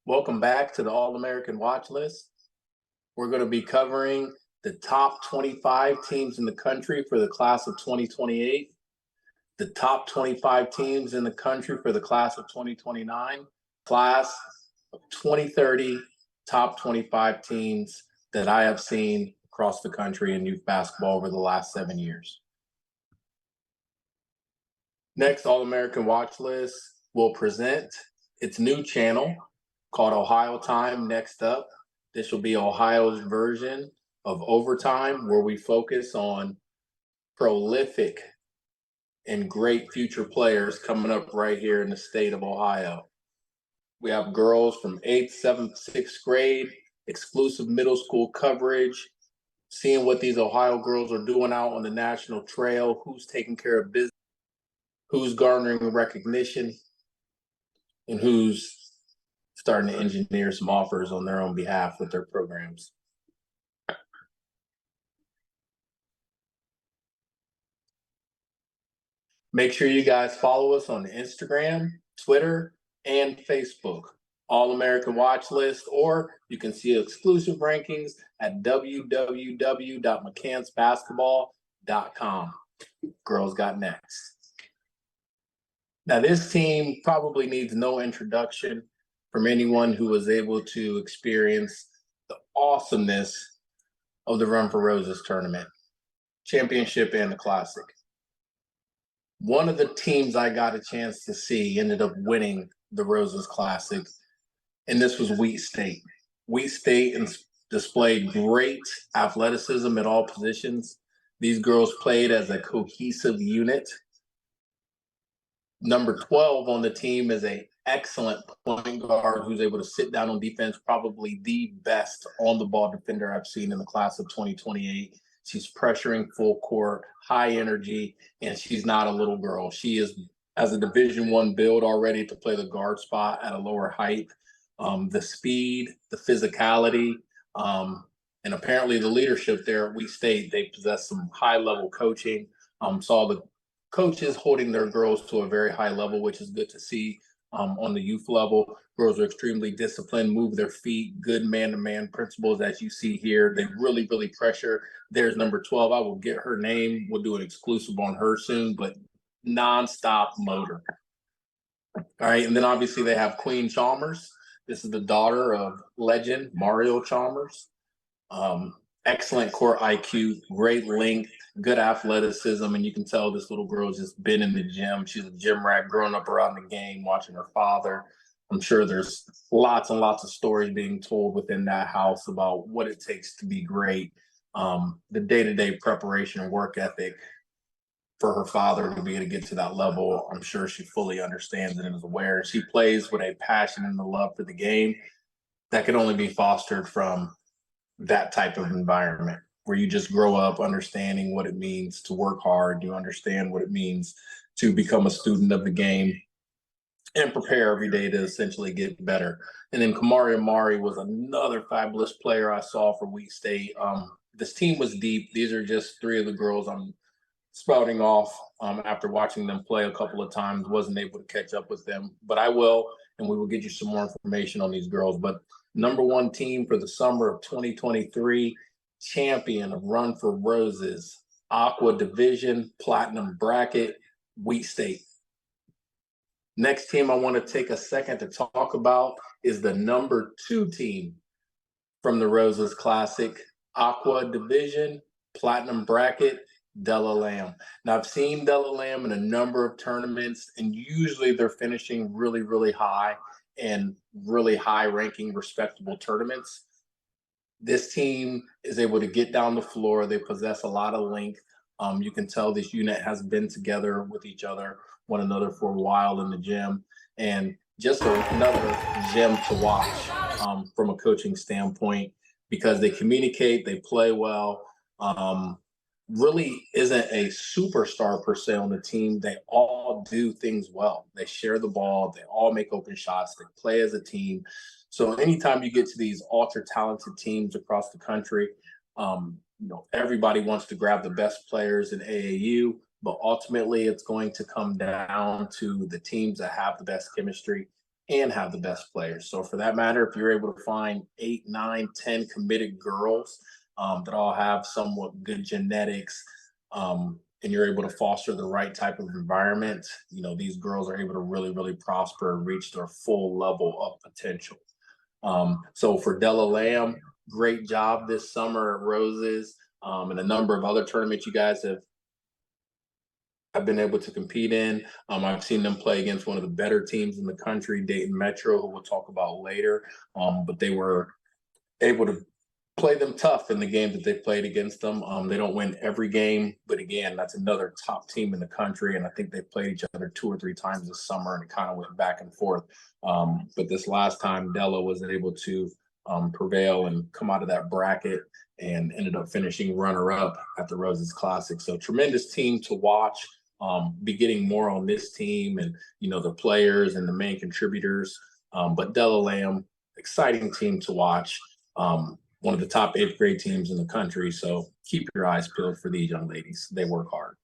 Welcome back to the All-American Watchlist. We're going to be covering the top 25 teams in the country for the class of 2028, the top 25 teams in the country for the class of 2029, class of 2030, top 25 teams that I have seen across the country in youth basketball over the last 7 years. Next, All-American Watchlist will present its new channel called Ohio Time. Next up, this will be Ohio's version of Overtime, where we focus on prolific and great future players coming up right here in the state of Ohio. We have girls from 8th, 7th, 6th grade, exclusive middle school coverage, seeing what these Ohio girls are doing out on the national trail, who's taking care of business, who's garnering recognition, and who's starting to engineer some offers on their own behalf with their programs. Make sure you guys follow us on Instagram, Twitter, and Facebook, All-American Watchlist, or you can see exclusive rankings at www.mccannsbasketball.com. Girls got next. Now, this team probably needs no introduction from anyone who was able to experience the awesomeness of the Run for Roses tournament, championship, and the classic. One of the teams I got a chance to see ended up winning the Roses Classic, and this was Wheat State. Wheat State displayed great athleticism at all positions. These girls played as a cohesive unit. Number 12 on the team is an excellent point guard who's able to sit down on defense, probably the best on-the-ball defender I've seen in the class of 2028. She's pressuring full court, high energy, and she's not a little girl. She is, as a Division I build, already to play the guard spot at a lower height. The speed, the physicality, and apparently the leadership there at Wheat State, they possess some high-level coaching. Saw the coaches holding their girls to a very high level, which is good to see. On the youth level, girls are extremely disciplined, move their feet, good man-to-man principles, as you see here. They really, really pressure. There's number 12. I will get her name. We'll do an exclusive on her soon, but nonstop motor. All right, and then obviously they have Queen Chalmers. This is the daughter of legend Mario Chalmers. Excellent court IQ, great length, good athleticism, and you can tell this little girl's just been in the gym. She's a gym rat growing up around the game, watching her father. I'm sure there's lots and lots of stories being told within that house about what it takes to be great, the day-to-day preparation and work ethic for her father to be able to get to that level. I'm sure she fully understands it and is aware. She plays with a passion and a love for the game that can only be fostered from that type of environment where you just grow up understanding what it means to work hard. You understand what it means to become a student of the game and prepare every day to essentially get better. And then Kamari Amari was another fabulous player I saw for Wheat State. This team was deep. These are just three of the girls I'm spouting off after watching them play a couple of times. Wasn't able to catch up with them, but I will, and we will get you some more information on these girls. But number 1 team for the summer of 2023, champion of Run for Roses, Aqua Division, Platinum Bracket, Wheat State. Next team I want to take a second to talk about is the number 2 team from the Roses Classic, Aqua Division, Platinum Bracket, Della Lamb. Now, I've seen Della Lamb in a number of tournaments, and usually they're finishing really, really high and really high-ranking, respectable tournaments. This team is able to get down the floor. They possess a lot of length. You can tell this unit has been together with one another for a while in the gym, and just another gem to watch from a coaching standpoint because they communicate, they play well. Really isn't a superstar per se on the team. They all do things well. They share the ball. They all make open shots. They play as a team. So anytime you get to these ultra talented teams across the country, everybody wants to grab the best players in AAU, but ultimately it's going to come down to the teams that have the best chemistry and have the best players. So for that matter, if you're able to find 8, 9, 10 committed girls that all have somewhat good genetics, and you're able to foster the right type of environment, these girls are able to really, really prosper and reach their full level of potential. So for Della Lamb, great job this summer at Roses, and a number of other tournaments you guys have been able to compete in. I've seen them play against one of the better teams in the country, Dayton Metro, who we'll talk about later. But they were able to play them tough in the game that they played against them. They don't win every game, but again, that's another top team in the country. And I think they played each other 2 or 3 times this summer, and it kind of went back and forth. But this last time, Della was able to prevail and come out of that bracket and ended up finishing runner-up at the Roses Classic. So tremendous team to watch. Be getting more on this team and the players and the main contributors. But Della Lamb, exciting team to watch. One of the top 8th grade teams in the country. So keep your eyes peeled for these young ladies. They work hard.